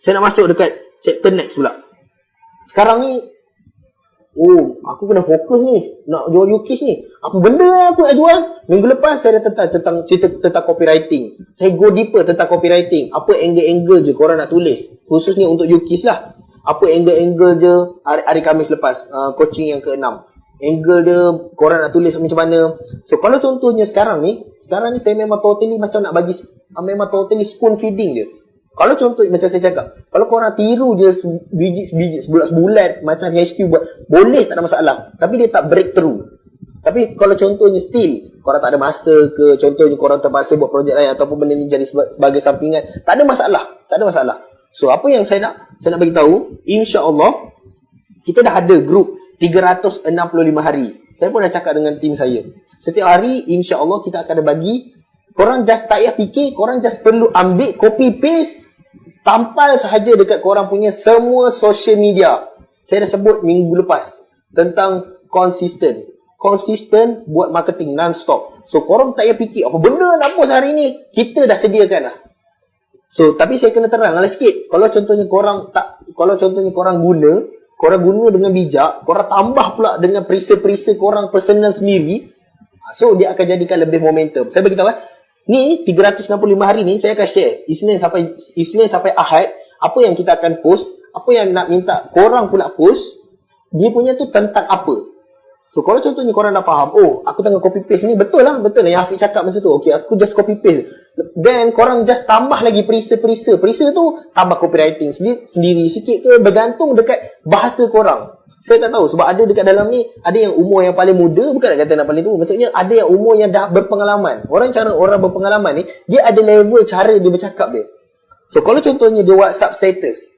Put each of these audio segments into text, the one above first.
Saya nak masuk dekat chapter next pula. Sekarang ni, aku kena fokus ni. Nak jual UKIS ni. Apa benda yang aku nak jual? Minggu lepas saya dah tentang cerita tentang copywriting. Saya go deeper tentang copywriting. Apa angle-angle je korang nak tulis. Khususnya untuk UKIS lah. Apa angle-angle je hari Khamis lepas. Coaching yang ke-6. Angle dia korang nak tulis macam mana. So kalau contohnya sekarang ni saya memang totally macam nak bagi, memang totally spoon feeding je. Kalau contoh macam saya cakap, kalau korang tiru je biji sebulan macam HQ buat, boleh, tak ada masalah. Tapi dia tak breakthrough. Tapi kalau contohnya still korang tak ada masa ke, contohnya korang terpaksa buat projek lain ataupun benda ni jadi sebagai sampingan, tak ada masalah. So apa yang saya nak bagi tahu, insya-Allah kita dah ada group 365 hari. Saya pun dah cakap dengan tim saya. Setiap hari insya-Allah kita akan ada bagi. Korang just tak payah fikir, korang just perlu ambil copy paste, tampal sahaja dekat korang punya semua social media. Saya dah sebut minggu lepas tentang konsisten buat marketing non-stop. So korang tak payah fikir apa benda nak post hari ni, kita dah sediakan dah. So tapi saya kena terang sikit. Kalau contohnya korang guna dengan bijak, korang tambah pula dengan perisa-perisa korang personal sendiri, so dia akan jadikan lebih momentum. Saya beritahu ni 365 hari ni saya akan share Isnin sampai Ahad apa yang kita akan post, apa yang nak minta korang pula post, dia punya tu tentang apa. So kalau contohnya korang dah faham, aku tengah copy paste ni, betul lah yang Hafiz cakap masa tu. Okay, aku just copy paste. Then korang just tambah lagi perisa tu, tambah copywriting sendiri sikit ke, bergantung dekat bahasa korang. Saya tak tahu sebab ada dekat dalam ni, ada yang umur yang paling muda, bukan nak kata yang paling tua, maksudnya ada yang umur yang dah berpengalaman. Orang berpengalaman ni, dia ada level cara dia bercakap dia. So kalau contohnya dia WhatsApp status,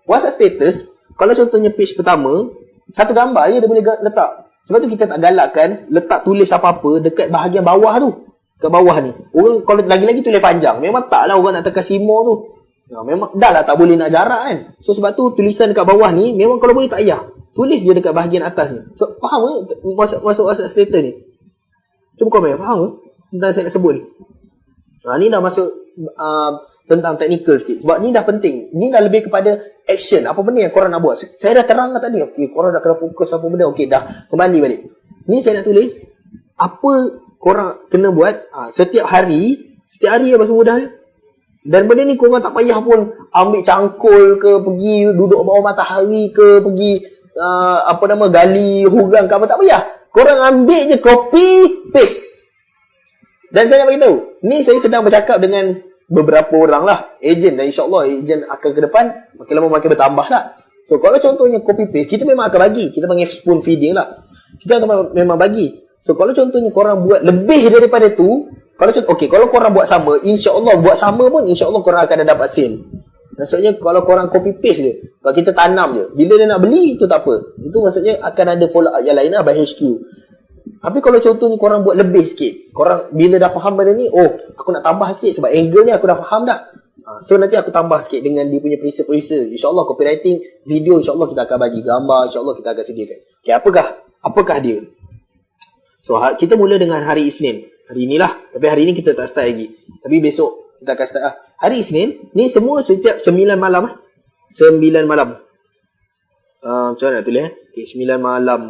kalau contohnya page pertama, satu gambar je dia boleh letak. Sebab tu kita tak galakkan letak tulis apa-apa dekat bahagian bawah tu. Kat bawah ni, orang kalau lagi-lagi tulis panjang, memang taklah orang nak tekan simo tu. Memang dah lah tak boleh nak jarak kan. So sebab tu tulisan dekat bawah ni, memang kalau boleh tak payah, tulis je dekat bahagian atas ni. So faham ke masuk WhatsApp status ni? Cuba komen, faham ke tentang saya nak sebut ni? Ni dah masuk tentang technical sikit. Sebab ni dah penting. Ni dah lebih kepada action. Apa benda yang korang nak buat. Saya dah terang lah tadi. Okay, korang dah kena fokus apa benda. Okay, dah kembali balik. Ni saya nak tulis apa korang kena buat setiap hari apa semua dah. Dan benda ni korang tak payah pun ambil cangkul ke, pergi duduk bawah matahari ke, pergi gali hugang ke apa, tak payah. Korang ambil je copy paste. Dan saya nak beritahu, ni saya sedang bercakap dengan beberapa orang lah, ejen, dan insyaAllah ejen akan ke depan makin lama makin bertambah lah. So kalau contohnya copy paste, kita memang akan bagi, kita panggil spoon feeding lah, kita akan memang bagi. So kalau contohnya korang buat lebih daripada tu, kalau korang buat sama, insyaAllah buat sama pun insyaAllah korang akan dapat sale. Maksudnya kalau korang copy paste je, kalau kita tanam je, bila dia nak beli itu tak apa, itu maksudnya akan ada follow up yang lain lah by HQ. Tapi kalau contohnya korang buat lebih sikit, korang bila dah faham benda ni, aku nak tambah sikit sebab angle ni aku dah faham dah. So nanti aku tambah sikit dengan dia punya perisa-perisa. InsyaAllah copywriting, video insyaAllah kita akan bagi, gambar insyaAllah kita akan sediakan. Okay, apakah dia? So kita mula dengan hari Isnin. Hari inilah, tapi hari ni kita tak start lagi. Tapi besok kita akan start lah. Hari Isnin, ni semua setiap 9 malam. 9 malam. Macam mana nak tulis? Okay, 9 malam.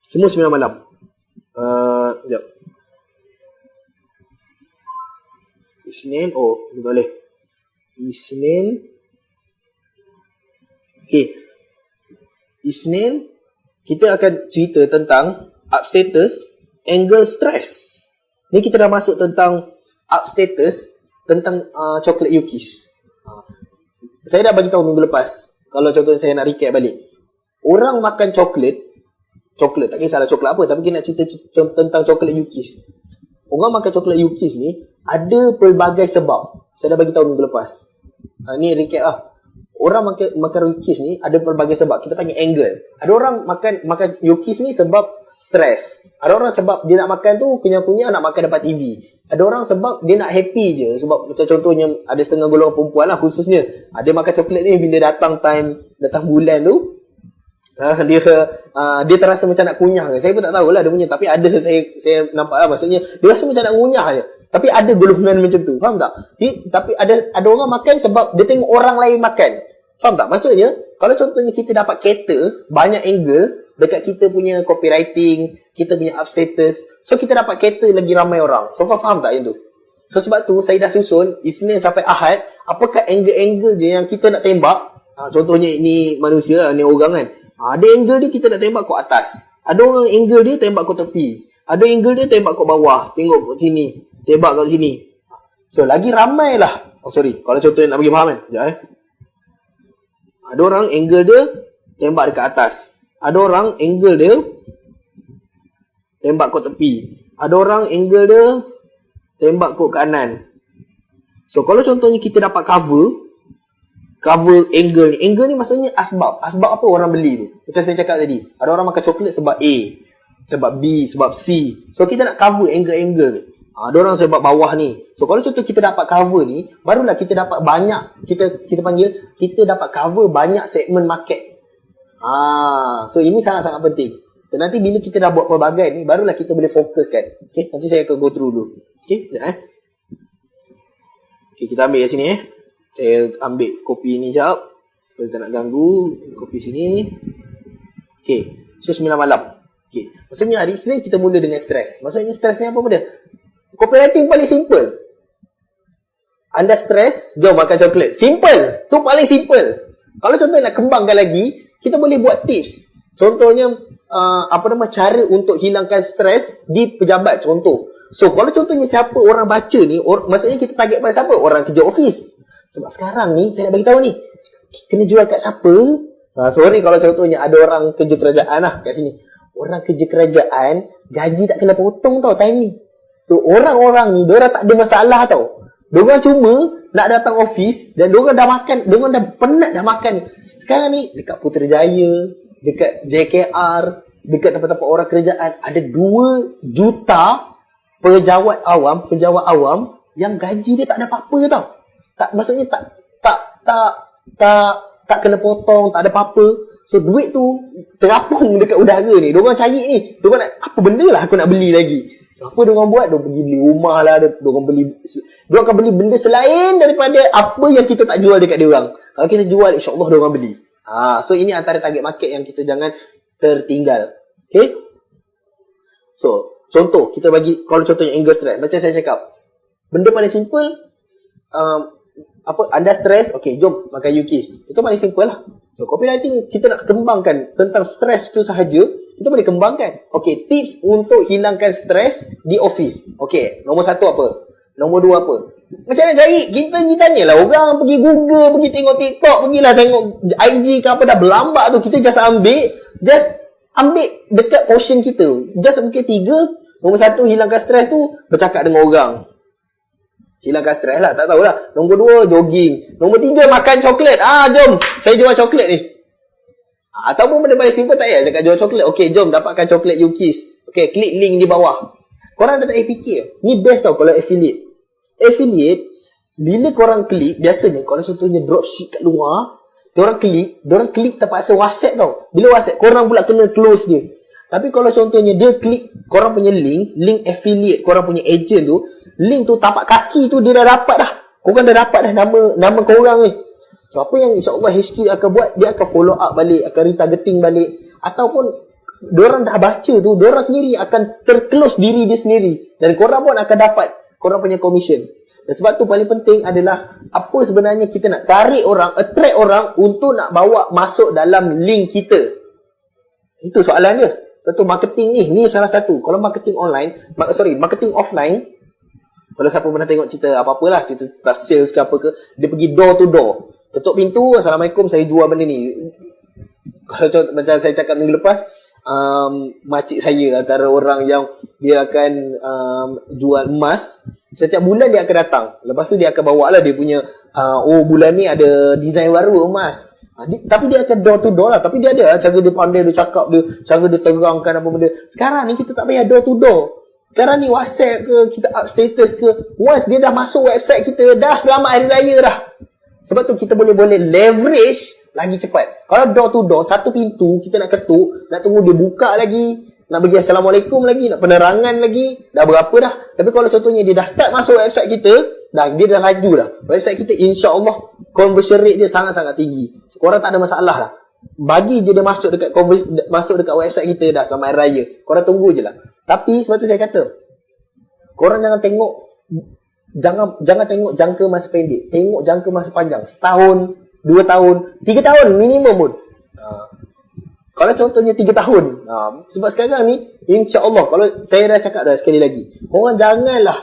Semua 9 malam. Sekejap. Isnin, boleh. Isnin. Okay. Isnin, kita akan cerita tentang up status, angle stress. Ni kita dah masuk tentang up status, tentang coklat UKIS. Saya dah bagi tahu minggu lepas. Kalau contohnya saya nak recap balik. Orang makan coklat, tak kisahlah coklat apa, tapi kita nak cerita tentang coklat UKIS. Orang makan coklat UKIS ni ada pelbagai sebab. Saya dah bagi tahu minggu lepas. Ni recap lah. Orang makan UKIS ni ada pelbagai sebab. Kita panggil angle. Ada orang makan UKIS ni sebab stres. Ada orang sebab dia nak makan tu kenyang-kenyang nak makan depan TV. Ada orang sebab dia nak happy je. Sebab macam contohnya ada setengah golongan perempuan lah khususnya. Ada makan coklat ni bila datang bulan tu, dia terasa macam nak kunyah ke. Saya pun tak tahulah dia punya, tapi ada saya nampak lah, maksudnya dia rasa macam nak kunyah je. Tapi ada golongan macam tu. Faham tak? Tapi ada orang makan sebab dia tengok orang lain makan. Faham tak? Maksudnya, kalau contohnya kita dapat cater banyak angle dekat kita punya copywriting, kita punya up status. So, kita dapat cater lagi ramai orang. So, faham tak yang tu? So, sebab tu saya dah susun Isnin sampai Ahad, apakah angle-angle je yang kita nak tembak. Contohnya ini manusia, ni orang kan. Ada angle dia kita nak tembak kat atas. Ada orang angle dia tembak kat tepi. Ada angle dia tembak kat bawah. Tengok kat sini. Tembak kat sini. So, lagi ramai lah. Sorry. Kalau contohnya nak bagi faham kan. Sekejap Ada orang angle dia tembak dekat atas. Ada orang angle dia tembak kat tepi. Ada orang angle dia tembak kat kanan. So, kalau contohnya kita dapat cover angle ni. Angle ni maksudnya asbab. Asbab apa orang beli tu? Macam saya cakap tadi. Ada orang makan coklat sebab A, sebab B, sebab C. So, kita nak cover angle-angle ni. Ada orang sebab bawah ni. So, kalau contoh kita dapat cover ni, barulah kita dapat banyak, kita panggil, kita dapat cover banyak segmen market. So, ini sangat-sangat penting. So, nanti bila kita dah buat pelbagai ni, barulah kita boleh fokuskan. Okay, nanti saya akan go through dulu. Okay, sekejap Okay, kita ambil kat sini Saya ambil kopi ni sekejap. Kita tak nak ganggu. Kopi sini. Okay, so 9 malam. Okay, maksudnya hari Isnin kita mula dengan stres. Maksudnya stres ni apa benda? Copywriting paling simple. Anda stres, jom makan coklat. Simple. Tu paling simple. Kalau contohnya nak kembangkan lagi, kita boleh buat tips. Contohnya, cara untuk hilangkan stres di pejabat. Contoh. So, kalau contohnya siapa orang baca ni, maksudnya kita target pada siapa? Orang kerja office. Sebab sekarang ni, saya nak bagi tahu ni, kena jual kat siapa? Sorry kalau contohnya ada orang kerja kerajaan lah kat sini. Orang kerja kerajaan, gaji tak kena potong tau time ni. So, orang-orang ni, diorang tak ada masalah tau. Diorang cuma nak datang office dan diorang dah makan, diorang dah penat dah makan. Sekarang ni, dekat Putrajaya, dekat JKR, dekat tempat-tempat orang kerajaan, ada 2 juta pejabat awam yang gaji dia tak ada apa-apa tau. Maksudnya tak kena potong, tak ada apa-apa. So, duit tu terapung dekat udara ni. Diorang cari ni. Diorang nak, apa benda lah aku nak beli lagi. So, apa diorang buat? Diorang pergi beli rumah lah. Diorang akan beli benda selain daripada apa yang kita tak jual dekat diorang. Kalau kita jual, insyaAllah diorang beli. So, ini antara target market yang kita jangan tertinggal. Okay? So, contoh, kita bagi, kalau contohnya angle stress. Macam saya cakap, benda paling simple, anda stres, okay, jom makan Yukis. Itu paling simple lah. So, copywriting, kita nak kembangkan tentang stres tu sahaja, kita boleh kembangkan. Okay, tips untuk hilangkan stres di office. Okay, nombor 1 apa? Nombor 2 apa? Macam mana cari? Kita tanyalah orang, pergi Google, pergi tengok TikTok, pergilah tengok IG ke apa, dah berlambak tu. Kita just ambil dekat portion kita. Just mungkin 3. Nombor 1, hilangkan stres tu, bercakap dengan orang. Hilangkan stres lah, tak tahulah. Nombor 2, jogging. Nombor 3, makan coklat. Jom, saya jual coklat ni. Ataupun benda paling simple, tak payah cakap jual coklat. Okay, jom dapatkan coklat Yukis. Okay, klik link di bawah. Korang dah tak payah fikir. Ni best tau kalau affiliate. Affiliate, bila korang klik, biasanya kalau contohnya dropship kat luar, diorang klik terpaksa WhatsApp tau. Bila WhatsApp, korang pula kena close dia. Tapi kalau contohnya dia klik korang punya link affiliate, korang punya agent tu, link tu tapak kaki tu dia dah dapat dah. Korang dah dapat dah nama korang ni. So, apa yang insyaAllah HQ akan buat, dia akan follow up balik, akan retargeting balik. Ataupun, diorang dah baca tu, diorang sendiri akan terclose diri dia sendiri. Dan korang pun akan dapat korang punya commission. Dan sebab tu paling penting adalah, apa sebenarnya kita nak tarik orang, attract orang untuk nak bawa masuk dalam link kita. Itu soalan dia. Satu marketing ni salah satu. Kalau marketing online, marketing offline, kalau siapa pernah tengok cerita apa-apalah, cerita sales ke apa ke, dia pergi door to door. Ketuk pintu, Assalamualaikum, saya jual benda ni. Kalau contoh, macam saya cakap minggu lepas, makcik saya antara orang yang dia akan jual emas. Setiap bulan dia akan datang. Lepas tu dia akan bawa lah dia punya, bulan ni ada design baru emas. Tapi dia akan door to door lah. Tapi dia ada cara dia pandai, dia cakap dia, cara dia terangkan apa benda. Sekarang ni kita tak payah door to door. Sekarang ni WhatsApp ke, kita up status ke, once dia dah masuk website kita, dah selamat hari raya dah. Sebab tu kita boleh leverage lagi cepat. Kalau door to door, satu pintu kita nak ketuk, nak tunggu dia buka lagi, nak bagi Assalamualaikum lagi, nak penerangan lagi, dah berapa dah. Tapi kalau contohnya dia dah start masuk website kita, dia dah laju dah. Website kita insya-Allah conversion rate dia sangat-sangat tinggi. So, korang tak ada masalah dah. Bagi je dia masuk dekat website kita dah selamat hari raya. Korang tunggu je lah. Tapi sebab tu saya kata, korang jangan tengok jangka masa pendek. Tengok jangka masa panjang. Setahun, 2 tahun, 3 tahun minimum pun. Kalau contohnya 3 tahun. Sebab sekarang ni, insya-Allah, kalau saya dah cakap dah sekali lagi, korang janganlah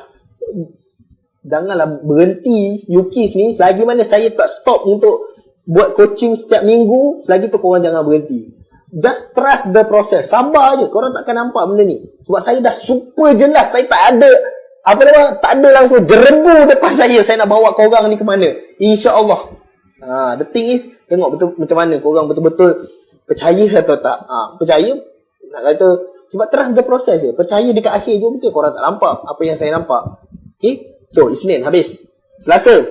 berhenti UKIS ni selagi mana saya tak stop untuk buat coaching setiap minggu. Selagi tu korang jangan berhenti. Just trust the process. Sabar je. Korang takkan nampak benda ni. Sebab saya dah super jelas. Saya tak ada tak ada langsung jerebu depan saya nak bawa korang ni ke mana. InsyaAllah. The thing is, tengok betul macam mana korang betul-betul percaya atau tak. Percaya, nak kata, sebab trust the process je. Percaya dekat akhir je, mungkin korang tak nampak apa yang saya nampak. Okay. So, Isnin habis. Selasa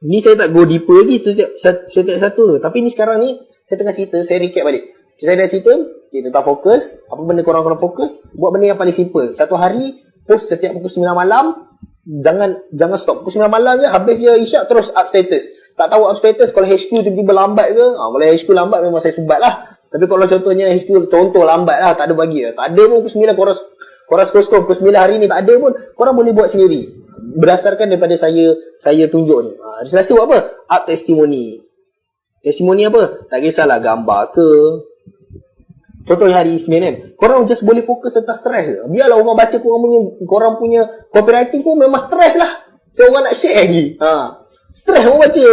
ni saya tak go deeper lagi setiap satu tu. Tapi ni sekarang ni saya tengah cerita, saya recap balik. Saya dah cerita tentang fokus. Apa benda korang fokus? Buat benda yang paling simple. Satu hari post setiap pukul 9 malam. Jangan stop pukul 9 malam je. Habis je isyak terus up status. Tak tahu up status kalau HQ tiba-tiba lambat ke. Kalau HQ lambat memang saya sebat lah. Tapi kalau contohnya HQ contoh lambat lah, tak ada bagi lah. Tak ada pun pukul 9 korang scroll pukul 9 hari ni tak ada pun. Korang boleh buat sendiri. Berdasarkan daripada saya tunjuk ni. Selasa buat apa? Up testimoni. Testimoni apa? Tak kisahlah gambar ke. Contohnya hari Isnin kan, korang just boleh fokus tentang stres je. Biarlah orang baca korang punya copywriting pun memang stres lah. So orang nak share lagi. Stres orang baca.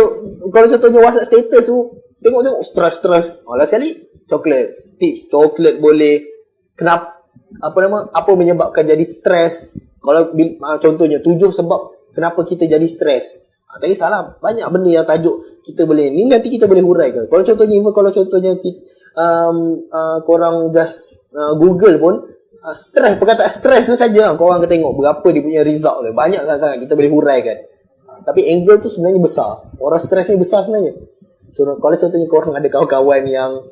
Kalau contohnya WhatsApp status tu, tengok stres. Last sekali coklat. Tips coklat boleh. Kenapa apa menyebabkan jadi stres? Kalau contohnya 7 sebab kenapa kita jadi stres. Tak kisahlah, banyak benda yang tajuk kita boleh ni, nanti kita boleh huraikan. Kalau contohnya korang just Google pun stres, perkataan stres tu saja korang akan tengok berapa dia punya result dia. Banyak sangat kita boleh huraikan. Tapi angle tu sebenarnya besar. Orang stres ni besar sebenarnya. So kalau contohnya korang ada kawan-kawan yang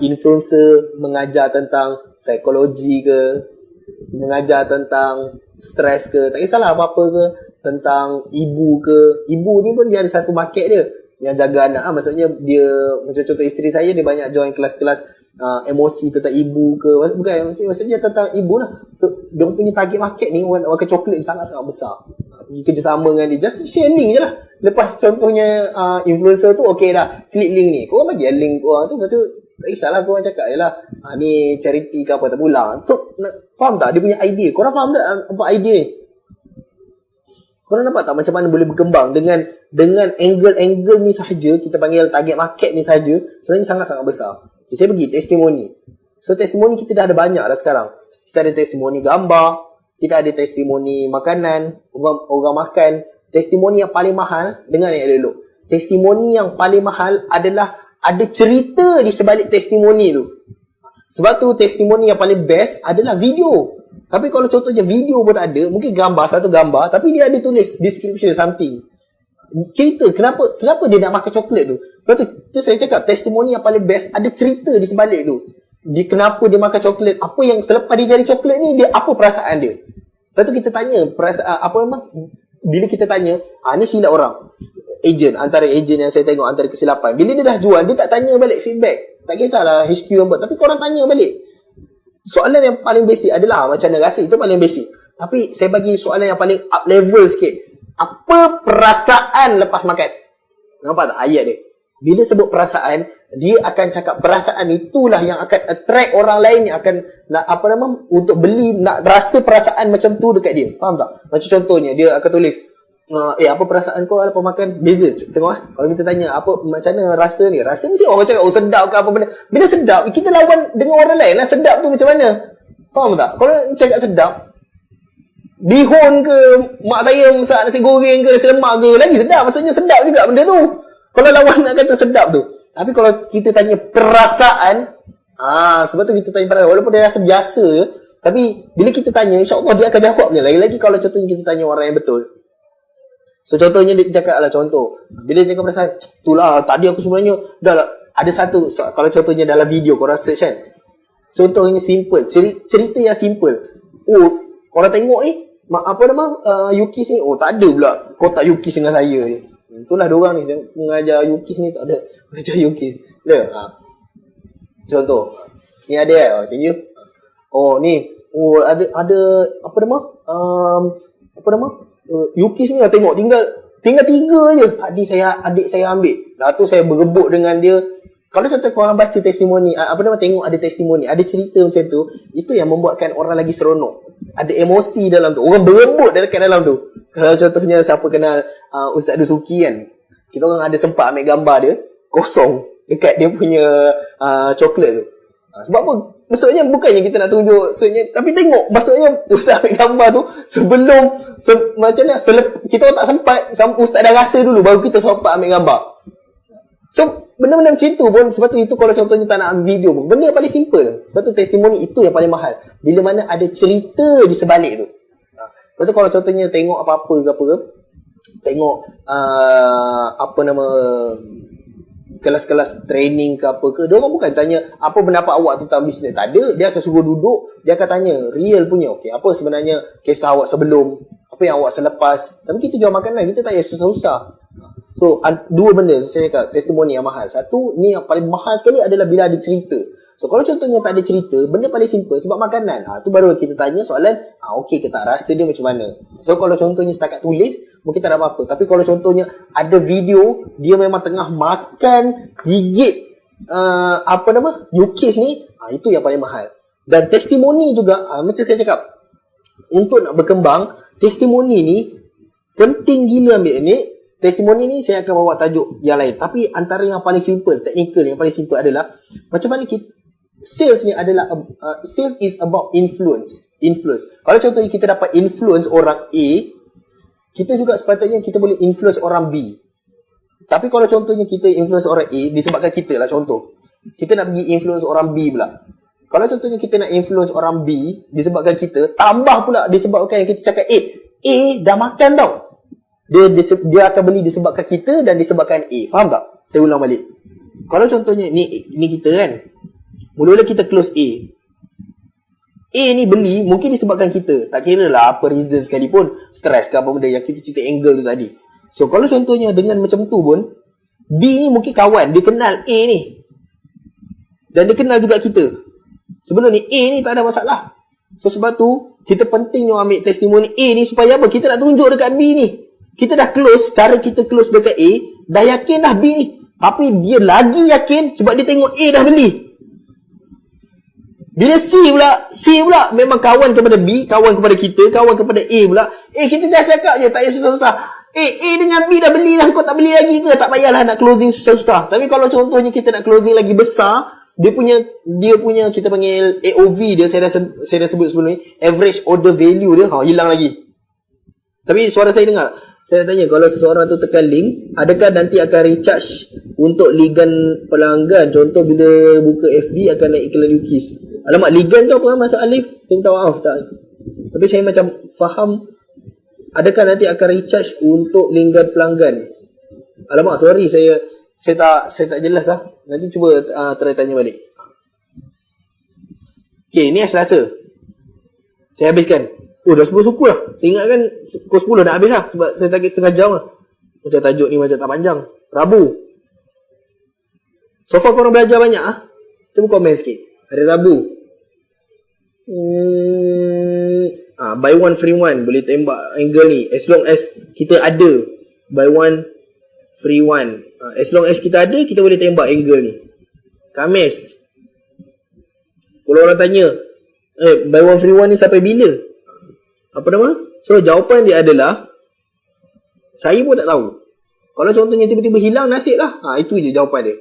influencer mengajar tentang psikologi ke, mengajar tentang stres ke, tak kisahlah apa-apa ke, tentang ibu ke. Ibu ni pun dia ada satu market dia yang jaga anak. Maksudnya dia, macam contoh isteri saya, dia banyak join kelas-kelas emosi tentang ibu ke. Maksudnya tentang ibu lah. So dia punya target market ni orang coklat sangat-sangat besar. Pergi kerjasama dengan dia, just share link je lah. Lepas contohnya influencer tu okey dah, klik link ni, korang bagi link korang tu. Lepas tu tak kisahlah korang cakap je lah ni charity ke apa, tak pulang. So faham tak dia punya idea? Korang faham tak apa idea ni? Korang nampak tak macam mana boleh berkembang dengan angle-angle ni sahaja, kita panggil target market ni sahaja, sebenarnya sangat-sangat besar. Okay, saya pergi testimoni. So testimoni kita dah ada banyak dah sekarang. Kita ada testimoni gambar, kita ada testimoni makanan, orang makan. Testimoni yang paling mahal, dengar yang elok. Testimoni yang paling mahal adalah ada cerita di sebalik testimoni tu. Sebab tu testimoni yang paling best adalah video. Tapi kalau contohnya video pun tak ada, mungkin satu gambar, tapi dia ada tulis description something. Cerita kenapa dia nak makan coklat tu. Lepas tu saya cakap testimoni yang paling best ada cerita di sebalik tu. Kenapa dia makan coklat, apa yang selepas dia jadi coklat ni, dia apa perasaan dia. Lepas tu kita tanya bila kita tanya, ni silap orang. Antara ejen yang saya tengok antara kesilapan. Bila dia dah jual, dia tak tanya balik feedback. Tak kisahlah HQ yang buat, tapi korang tanya balik. Soalan yang paling basic adalah macam mana rasa, itu paling basic. Tapi saya bagi soalan yang paling up level sikit. Apa perasaan lepas makan? Nampak tak ayat dia? Bila sebut perasaan, dia akan cakap perasaan itulah yang akan attract orang lain yang akan nak untuk beli, nak rasa perasaan macam tu dekat dia. Faham tak? Macam contohnya dia akan tulis apa perasaan kau lepas makan? Beza. Tengok kalau kita tanya apa macam mana rasa ni? Rasa mesti orang cakap sedap ke apa benda. Bila sedap, kita lawan dengan orang lain lah. Sedap tu macam mana? Faham tak? Kalau cakap sedap, bihun ke, mak saya masak nasi goreng ke, nasi lemak ke, lagi sedap. Maksudnya sedap juga benda tu. Kalau lawan nak kata sedap tu. Tapi kalau kita tanya perasaan, sebab tu kita tanya perasaan. Walaupun dia rasa biasa je, tapi bila kita tanya, insya-Allah dia akan jawab je. Lagi-lagi kalau contohnya kita tanya orang yang betul. So contohnya dia cakap lah, contoh bila dia cakap perasaan, itulah tadi aku sebenarnya dah lah, ada satu kalau contohnya dalam video korang search kan, contohnya simple, cerita yang simple. Oh, korang tengok ni apa nama Yukis ni, oh tak ada pula kotak Yukis dengan saya ni. Itulah diorang ni mengajar Yukis ni, tak ada mengajar Yukis. Contoh ni ada thank you. Oh ni, oh ada apa nama Yukis ni tengok tinggal 3 je. Tadi adik saya ambil. Dah tu saya berebut dengan dia. Kalau contoh korang baca testimoni, tengok ada testimoni, ada cerita macam tu, itu yang membuatkan orang lagi seronok. Ada emosi dalam tu. Orang berebut dekat dalam tu. Kalau contohnya siapa kenal Ustaz Dusuki kan, kita orang ada sempat ambil gambar dia kosong dekat dia punya coklat tu. Sebab apa? Maksudnya bukannya kita nak tunjuk tapi tengok, maksudnya Ustaz ambil gambar tu sebelum macam mana kita tak sempat, Ustaz dah rasa dulu baru kita sempat ambil gambar. So benda-benda macam tu pun, sebab tu itu kalau contohnya tak nak ambil video pun, benda yang paling simple. Sebab tu testimoni itu yang paling mahal, bila mana ada cerita di sebalik tu. Sebab tu kalau contohnya tengok apa-apa ke apa ke, tengok kelas-kelas training ke apa ke, dia orang bukan tanya apa pendapat awak tentang bisnes, tak ada. Dia akan suruh duduk, dia akan tanya real punya, okey, apa sebenarnya kisah awak sebelum, apa yang awak selepas. Tapi kita jual makanan, kita tak payah susah-susah. So dua benda saya cakap testimoni yang mahal. Satu ni yang paling mahal sekali adalah bila ada cerita. So kalau contohnya tak ada cerita, benda paling simple sebab makanan, tu baru kita tanya soalan, okey ke tak, rasa dia macam mana. So kalau contohnya setakat tulis, mungkin tak ada apa-apa. Tapi kalau contohnya ada video, dia memang tengah makan, gigit Yukis ni, itu yang paling mahal. Dan testimoni juga, macam saya cakap, untuk nak berkembang, testimoni ni penting gila ambil ni. Testimoni ni saya akan bawa tajuk yang lain. Tapi antara yang paling simple, teknikal yang paling simple adalah macam mana sales ni adalah sales is about influence. Kalau contohnya kita dapat influence orang A, kita juga sepatutnya kita boleh influence orang B. Tapi kalau contohnya kita influence orang A disebabkan kita lah, contoh kita nak pergi influence orang B pula. Kalau contohnya kita nak influence orang B disebabkan kita, tambah pula disebabkan kita cakap A dah makan tau, dia akan beli disebabkan kita dan disebabkan A. Faham tak? Saya ulang balik. Kalau contohnya ni kita kan, mula-mula kita close A ni beli mungkin disebabkan kita, tak kira lah apa reason sekalipun, stres ke apa benda yang kita cerita angle tu tadi. So kalau contohnya dengan macam tu pun, B ni mungkin kawan, dia kenal A ni dan dia kenal juga kita. Sebelum ni A ni tak ada masalah. So sebab tu kita penting ambil testimoni A ni supaya apa? Kita nak tunjuk dekat B ni, kita dah close, cara kita close dekat A, dah yakin dah B ni, tapi dia lagi yakin sebab dia tengok A dah beli. Bila C pula memang kawan kepada B, kawan kepada kita, kawan kepada A pula, kita just cakap je, tak payah susah-susah. A dengan B dah beli lah, kau tak beli lagi ke? Tak payahlah nak closing susah-susah. Tapi kalau contohnya kita nak closing lagi besar, dia punya kita panggil AOV dia, saya dah sebut sebelum ni, average order value dia hilang lagi. Tapi suara saya dengar. Saya nak tanya, kalau seseorang tu tekan link, adakah nanti akan recharge untuk ligan pelanggan? Contoh bila buka FB akan naik iklan Yukis. Alamak, ligan tu apa Mas Alif? Saya minta maaf tak. Tapi saya macam faham, adakah nanti akan recharge untuk ligan pelanggan? Alamak, sorry, saya tak jelas lah. Nanti cuba try tanya balik. Okay, ni Selasa. Saya habiskan. Oh, dah 10 suku lah. Saya ingat kan pukul 10 dah habis lah, sebab saya target setengah jam lah. Macam tajuk ni macam tak panjang. Rabu. So far korang belajar banyak ah. Cuba komen sikit. Hari Rabu. Buy one free one. Boleh tembak angle ni. As long as kita ada buy one free one. As long as kita ada, kita boleh tembak angle ni. Khamis. Kalau orang tanya, buy one free one ni sampai bila? Apa nama? So jawapan dia adalah, saya pun tak tahu. Kalau contohnya tiba-tiba hilang, nasib lah. Itu je jawapan dia.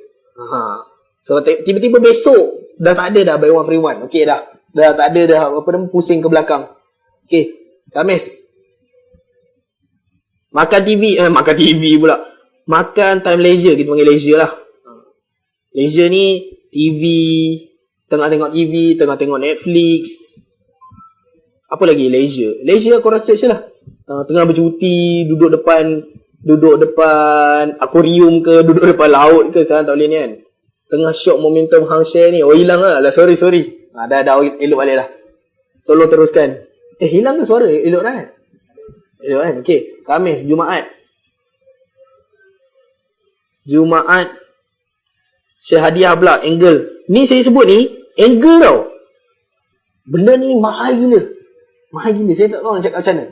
So tiba-tiba besok dah tak ada dah buy one free one. Okey dah. Dah tak ada dah pusing ke belakang. Okey, Khamis. Makan TV pula. Makan time leisure, kita panggil leisure lah. Leisure ni TV, tengah tengok TV, tengah tengok Netflix. Apa lagi leisure? Leisure korang search lah. tengah bercuti, duduk depan akuarium ke, duduk depan laut ke, kan tak boleh ni kan. Tengah shock momentum hang share ni. Oh hilang lah sorry. Dah elok balik dah. Tolong teruskan. Hilang ke suara? Elok dah kan? Elok kan? Okay, Khamis, Jumaat saya hadiah pula angle. Ni saya sebut ni angle tau. Benda ni mahal gila. Saya tak tahu nak cakap macam mana.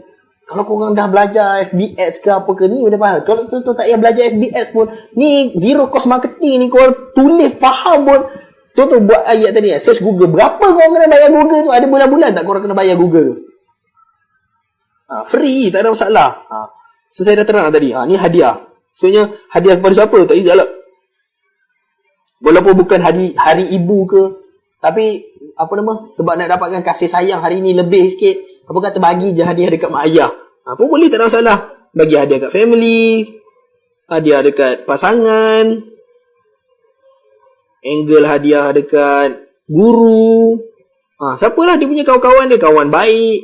Kalau korang dah belajar FBS ke apa ke ni benda mahal. Kalau tu tak payah belajar FBS pun, ni zero cost marketing ni, korang tulis faham pun. Contoh buat ayat tadi, search Google. Berapa korang kena bayar Google tu? Ada bulan-bulan tak korang kena bayar Google tu? Free, tak ada masalah. So saya dah terang tadi. Ni hadiah. Sebenarnya hadiah kepada siapa? Tak izak lah. Walaupun bukan hari ibu ke, tapi sebab nak dapatkan kasih sayang hari ni lebih sikit, apa kata bagi je hadiah dekat mak ayah. Apa boleh, tak ada masalah. Bagi hadiah kat family, hadiah dekat pasangan, angle hadiah dekat guru. Siapalah dia punya kawan-kawan dia, kawan baik.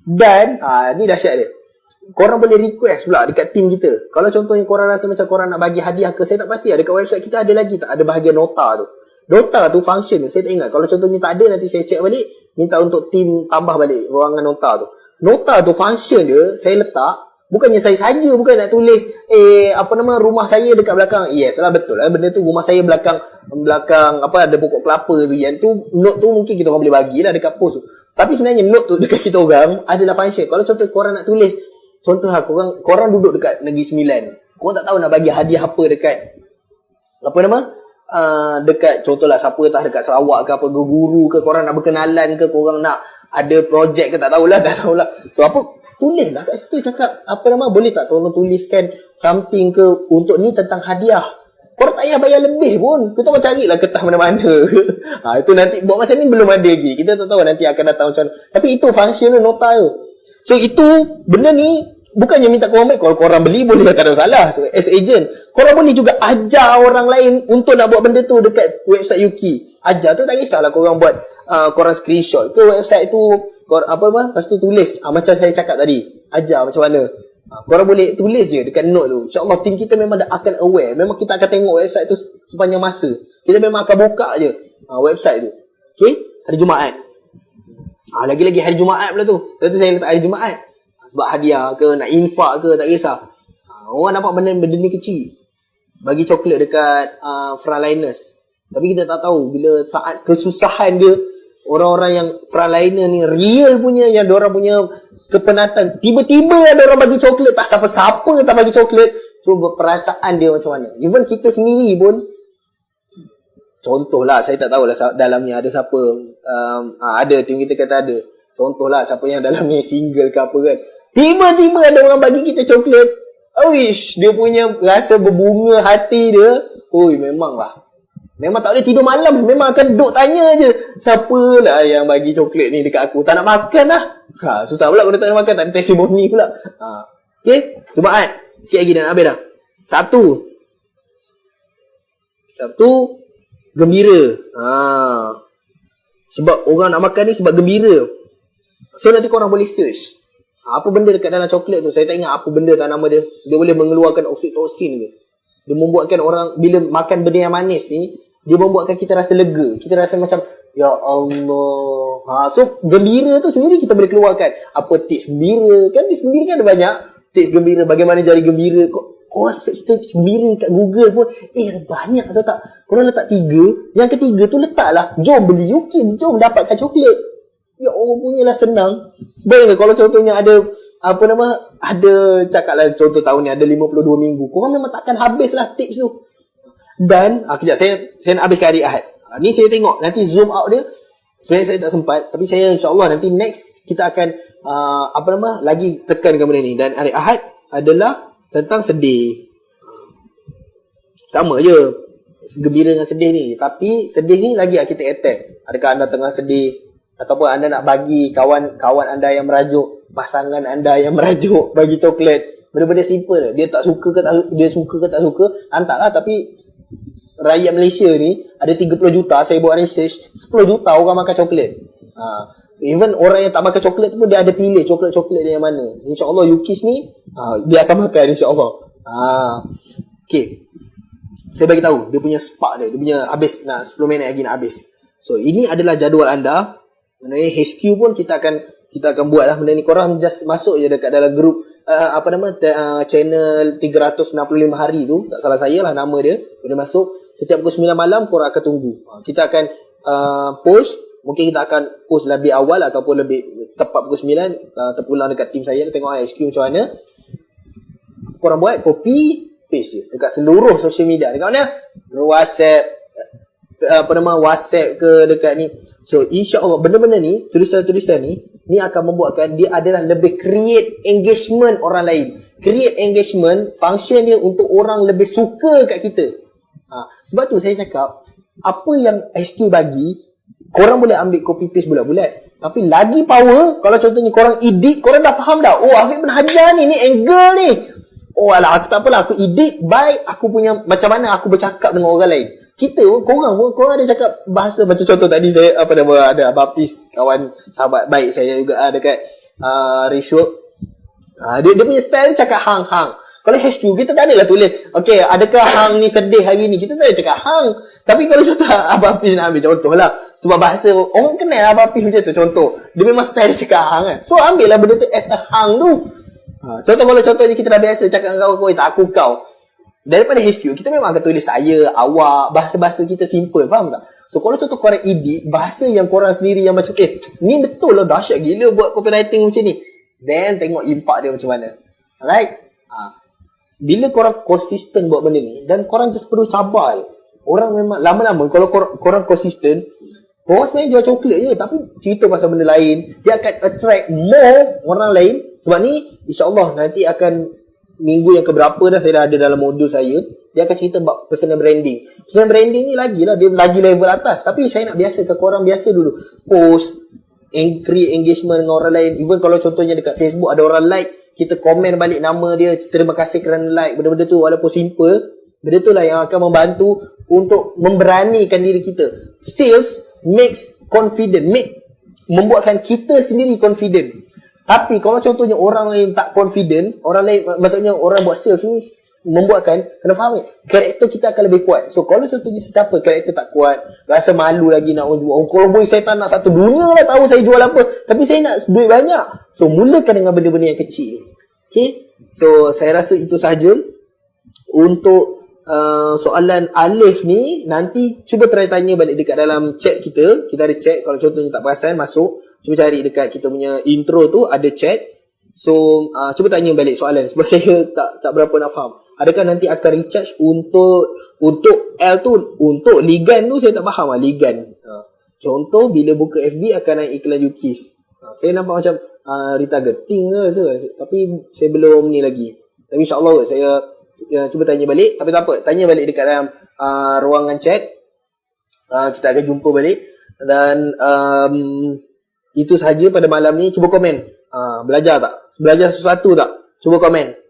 Dan ni dahsyat dia. Korang boleh request pula dekat team kita. Kalau contohnya korang rasa macam korang nak bagi hadiah ke, saya tak pasti. Dekat website kita ada lagi tak? Ada bahagian nota tu. Nota tu function tu, saya tak ingat. Kalau contohnya tak ada, nanti saya check balik, minta untuk team tambah balik ruangan nota tu. Nota tu function dia, saya letak, bukannya saya saja, bukan nak tulis rumah saya dekat belakang. Yes lah, betul lah. Benda tu rumah saya belakang ada pokok kelapa tu. Yang tu, note tu mungkin kita orang boleh bagilah dekat post tu. Tapi sebenarnya note tu dekat kita orang adalah function. Kalau contoh korang nak tulis, contohlah korang duduk dekat Negeri Sembilan, korang tak tahu nak bagi hadiah apa dekat dekat contohlah siapa tak dekat Sarawak ke apa ke, guru ke, korang nak berkenalan ke, korang nak ada projek ke, tak tahulah. So tulislah kat situ, cakap boleh tak tolong tuliskan something ke untuk ni tentang hadiah. Korang tak payah bayar lebih pun. Kita carilah kertas mana-mana. Itu nanti buat masa ni belum ada lagi. Kita tak tahu nanti akan datang macam mana. Tapi itu function nota tu. So itu benda ni bukannya minta korang baik. Kalau korang beli boleh, tak ada masalah. So, as agent, korang boleh juga ajar orang lain untuk nak buat benda tu dekat website Yuki. Ajar tu tak kisahlah korang buat korang screenshot ke website tu, lepas tu tulis macam saya cakap tadi, ajar macam mana. Korang boleh tulis je dekat note tu. InsyaAllah tim kita memang dah akan aware. Memang kita akan tengok website tu sepanjang masa. Kita memang akan buka je website tu. Okay, hari Jumaat. Lagi-lagi hari Jumaat pula tu. Lepas tu saya letak hari Jumaat. Sebab hadiah ke, nak infak ke, tak kisah. Orang nampak benda ni kecil. Bagi coklat dekat frontliners. Tapi kita tak tahu bila saat kesusahan dia, orang-orang yang frontliner ni real punya, yang diorang punya kepenatan, tiba-tiba ada orang bagi coklat, tak siapa-siapa tak bagi coklat. Cuba perasaan dia macam mana. Even kita sendiri pun, contohlah, saya tak tahulah dalamnya ada siapa, ada tim kita kata ada, contohlah siapa yang dalamnya single ke apa kan, tiba-tiba ada orang bagi kita coklat, oish, dia punya rasa berbunga hati dia, memang tak boleh tidur malam, memang akan duduk tanya je, siapa lah yang bagi coklat ni dekat aku, tak nak makan lah. Susah pula kalau tak nak makan, tak ada testimoni pula. Okay, Jumaat sikit lagi dah nak habis dah. Sabtu gembira. Sebab orang nak makan ni sebab gembira. So nanti korang boleh search apa benda dekat dalam coklat tu. Saya tak ingat apa benda, tak nama dia. Dia boleh mengeluarkan oksitosin ke. Dia membuatkan orang bila makan benda yang manis ni, dia membuatkan kita rasa lega. Kita rasa macam ya Allah. So gembira tu sendiri kita boleh keluarkan. Apa tips gembira? Kan tips gembira kan ada banyak. Tips gembira, bagaimana jadi gembira. Kau search tips gembira kat Google pun banyak atau tak. Korang letak 3, yang ketiga tu letaklah jom beli Yuki, jom dapatkan coklat. Ya Allah, punyalah senang. Bayangkan kalau contohnya ada ada cakaplah contoh tahun ni ada 52 minggu. Korang memang takkan habislah tips tu. Dan kejap saya nak habiskan hari Ahad. Ni saya tengok nanti zoom out dia. Sebenarnya saya tak sempat, tapi saya insya-Allah nanti next kita akan lagi tekankan benda ni. Dan hari Ahad adalah tentang sedih. Sama je gembira dengan sedih ni, tapi sedih ni lagi kita attack. Adakah anda tengah sedih, ataupun anda nak bagi kawan-kawan anda yang merajuk, pasangan anda yang merajuk bagi coklat. Benda-benda simple. Dia tak suka ke tak suka, hantarlah. Tapi rakyat Malaysia ni ada 30 juta, saya buat research, 10 juta orang makan coklat. Even orang yang tak makan coklat tu pun dia ada pilih coklat-coklat dia yang mana. InsyaAllah Yukis ni dia akan makan insyaAllah. Okay, saya bagi tahu dia punya spark dia punya habis, nak 10 minit lagi nak habis. So ini adalah jadual anda. Mengenai HQ pun kita akan buat lah benda ni. Korang just masuk je dekat dalam grup channel 365 hari tu, tak salah saya lah nama dia. Boleh masuk setiap pukul 9 malam, korang akan tunggu. Kita akan post. Mungkin kita akan post lebih awal ataupun lebih tepat pukul 9. Terpulang dekat tim saya, tengok HQ macam mana. Korang buat, copy paste je dekat seluruh social media. Dekat mana? WhatsApp, WhatsApp ke dekat ni. So insya-Allah benda-benda ni, tulisan-tulisan ni akan membuatkan dia adalah lebih create engagement orang lain. Create engagement, function dia untuk orang lebih suka kat kita. Sebab tu saya cakap, apa yang HQ bagi, korang boleh ambil copy paste bulat-bulat. Tapi lagi power, kalau contohnya korang edit, korang dah faham dah. Oh, Afiq bin Hajar ni angle ni. Oh alah, aku tak apalah, aku edit by aku punya macam mana aku bercakap dengan orang lain. Kita korang ada cakap bahasa macam contoh tadi saya ada Baptis, kawan sahabat baik saya juga dekat Reshoot. Dia punya style cakap hang. Kalau HQ kita tak adalah tulis, okay, adakah hang ni sedih hari ni? Kita tak ada cakap hang. Tapi kalau contoh Abang Hafiz nak ambil contoh lah, sebab bahasa orang kenal Abang Hafiz macam tu, contoh dia memang style cakap hang kan. So ambil lah benda tu as a hang tu. Contoh kalau contohnya kita dah biasa cakap dengan kawan-kawan, tak aku kau. Daripada HQ, kita memang akan tulis saya, awak, bahasa-bahasa kita simple, faham tak? So, kalau contoh korang edit, bahasa yang korang sendiri yang macam, ni betul lah, dahsyat gila buat copywriting macam ni. Then, tengok impact dia macam mana. Alright? Bila korang konsisten buat benda ni, dan korang just perlu sabar je. Orang memang, lama-lama, kalau korang konsisten, korang sebenarnya jual coklat je, tapi cerita pasal benda lain, dia akan attract more orang lain. Sebab ni, insyaAllah nanti akan minggu yang keberapa dah saya dah ada dalam modul saya, dia akan cerita about personal branding. Personal branding ni lagi lah, dia lagi level atas. Tapi saya nak biasakan korang biasa dulu post, create engagement dengan orang lain. Even kalau contohnya dekat Facebook ada orang like, kita komen balik nama dia, terima kasih kerana like. Benda-benda tu walaupun simple, benda tu lah yang akan membantu untuk memberanikan diri kita. Sales makes confident, membuatkan kita sendiri confident. Tapi kalau contohnya orang lain tak confident, orang lain, maksudnya orang buat sales ni membuatkan, kena faham ni, karakter kita akan lebih kuat. So kalau contohnya sesiapa karakter tak kuat, rasa malu lagi nak orang jual, kalau boleh saya tak nak satu dunia lah tahu saya jual apa, tapi saya nak duit banyak. So mulakan dengan benda-benda yang kecil ni. Okay, so saya rasa itu sahaja untuk soalan Alif ni. Nanti cuba try tanya balik dekat dalam chat kita. Kita ada chat, kalau contohnya tak perasan masuk, cuba cari dekat kita punya intro tu ada chat. So cuba tanya balik soalan, sebab saya tak berapa nak faham. Adakah nanti akan recharge untuk L tu, untuk Ligan tu saya tak faham lah. Ligan contoh bila buka FB akan naik iklan Yukis. Saya nampak macam retargeting ke rasa, tapi saya belum ni lagi. Tapi insyaAllah saya cuba tanya balik. Tapi tak apa, tanya balik dekat dalam ruangan chat. Kita akan jumpa balik. Dan itu sahaja pada malam ni. Cuba komen, belajar tak? Belajar sesuatu tak? Cuba komen.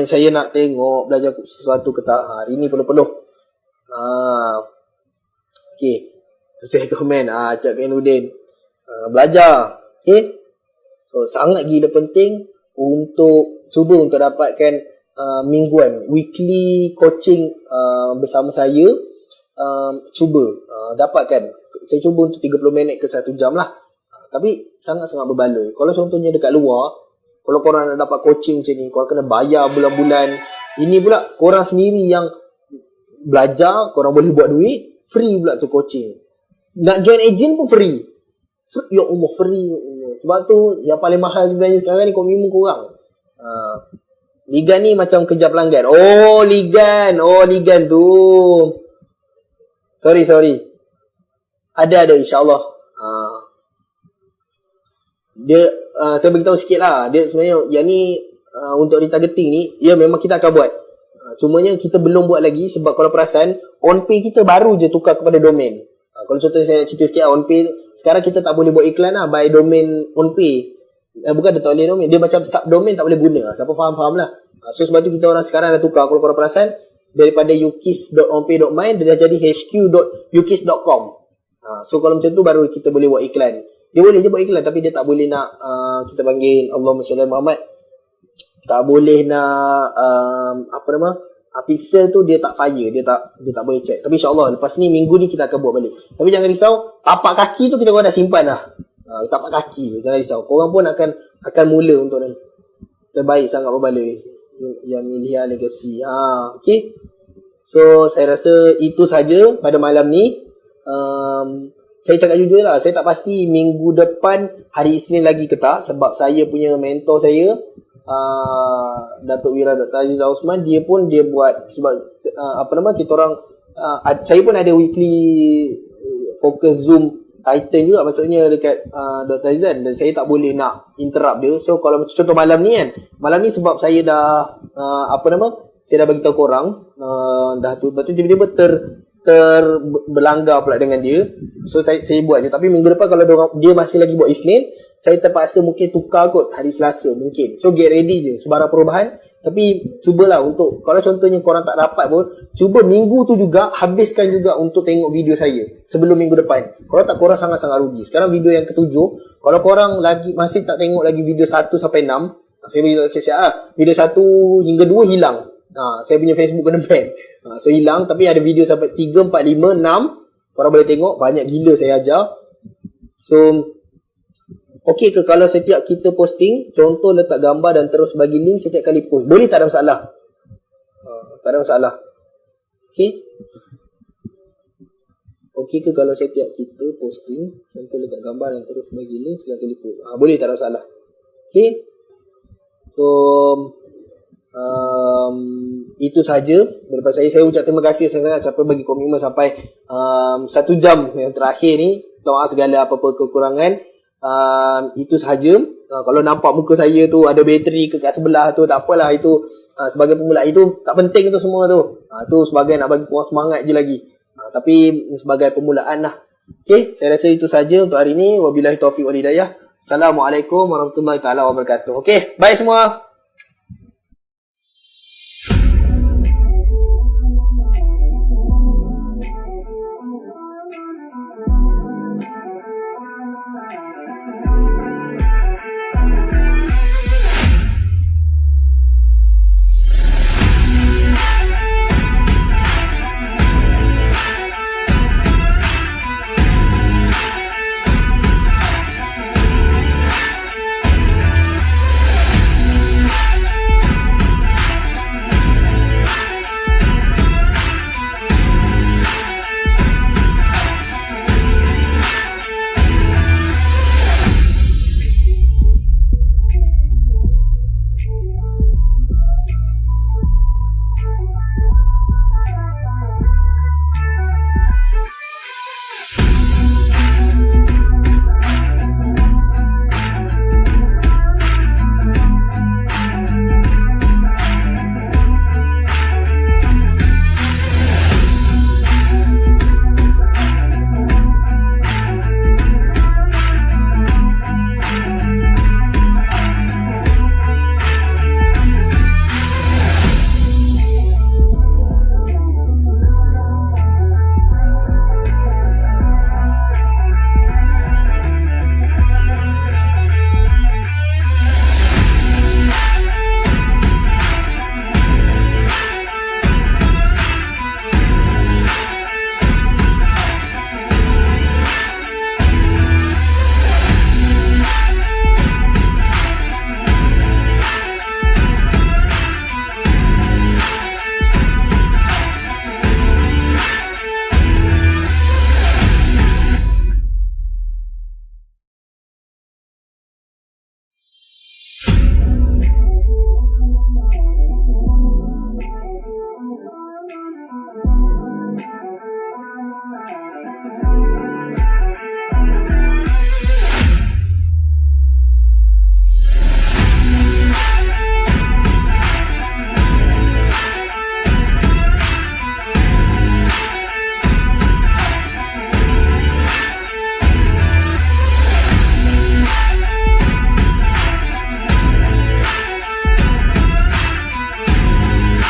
Saya nak tengok belajar sesuatu ke tak. Hari ni penuh-penuh. Okay, saya komen. Cak Kainuddin, belajar. Okay, so sangat gila penting untuk cuba untuk dapatkan mingguan, weekly coaching bersama saya. Cuba dapatkan. Saya cuba untuk 30 minit ke 1 jam lah. Tapi sangat-sangat berbaloi. Kalau contohnya dekat luar, kalau korang nak dapat coaching macam ni, korang kena bayar bulan-bulan. Ini pula korang sendiri yang belajar, korang boleh buat duit, free pula tu coaching. Nak join agent pun free. Ya Allah, free. Sebab tu yang paling mahal sebenarnya sekarang ni komitmen korang. Ligan ni macam kerja pelanggan. Ligan tu. Sorry. Ada insyaAllah. Dia saya beritahu sikit lah. Dia sebenarnya yang ni untuk retargeting ni, ya memang kita akan buat. Cumanya kita belum buat lagi. Sebab kalau perasan, OnPay kita baru je tukar kepada domain. Kalau contohnya saya cerita sikit lah, OnPay sekarang kita tak boleh buat iklan lah by domain OnPay. Bukan dia tak boleh domain, dia macam subdomain tak boleh guna. Siapa faham-faham lah. So sebab tu kita orang sekarang dah tukar. Kalau korang perasan, daripada yukis.onpay.my dia dah jadi hq.yukis.com. So kalau macam tu baru kita boleh buat iklan. Dia boleh je buat iklan, tapi dia tak boleh nak kita panggil Allahumma salli ala Muhammad. Tak boleh nak apa nama? Pixel tu dia tak fire, dia tak boleh check. Tapi insya-Allah lepas ni minggu ni kita akan buat balik. Tapi jangan risau, tapak kaki tu kita orang dah simpan dah. Tapak kaki tu jangan risau. Korang pun akan mula untuk ni. Terbaik sangat berbala yang Milhia Legacy. Okey. So saya rasa itu saja pada malam ni. Saya cakap jujur lah, saya tak pasti minggu depan hari Isnin lagi ke tak, sebab saya punya mentor saya Datuk Wira Dr. Aziza Osman, dia buat sebab kita orang saya pun ada weekly focus Zoom Titan juga, maksudnya dekat Dr. Aziza, dan saya tak boleh nak interrupt dia. So kalau macam contoh malam ni kan, malam ni sebab saya dah saya dah bagi tahu korang dah tu, lepas tu tiba-tiba berlanggar pula dengan dia. So saya buat je. Tapi minggu depan kalau dia masih lagi buat Isnin, saya terpaksa mungkin tukar kot hari Selasa mungkin. So get ready je sebarang perubahan. Tapi cubalah untuk, kalau contohnya korang tak dapat pun, cuba minggu tu juga habiskan juga untuk tengok video saya sebelum minggu depan. Kalau tak, korang sangat-sangat rugi. Sekarang video yang ke-7, kalau korang lagi masih tak tengok lagi video 1 sampai 6, saya bagi siap-siap video 1 hingga 2 hilang. Saya punya Facebook kena ban. So hilang, tapi ada video sampai 3, 4, 5, 6. Korang boleh tengok, banyak gila saya ajar. So okey ke kalau setiap kita posting, contoh letak gambar dan terus bagi link setiap kali post? Boleh, tak ada masalah. Tak ada masalah. Okey. Okey ke kalau setiap kita posting, contoh letak gambar dan terus bagi link setiap kali post? Boleh, tak ada masalah. Okey. So itu saja daripada saya. Saya ucap terima kasih sangat-sangat siapa bagi komitmen sampai 1 jam yang terakhir ni. Maaf segala apa-apa kekurangan. Itu sahaja. Kalau nampak muka saya tu ada bateri kat sebelah tu, tak apalah, itu sebagai pemula. Itu tak penting tu semua tu. Tu sebagai nak bagi korang semangat je lagi. Tapi sebagai permulaan lah. Okay, saya rasa itu saja untuk hari ni. Wabillahi taufiq wal hidayah. Assalamualaikum warahmatullahi taala wabarakatuh. Okay, bye semua.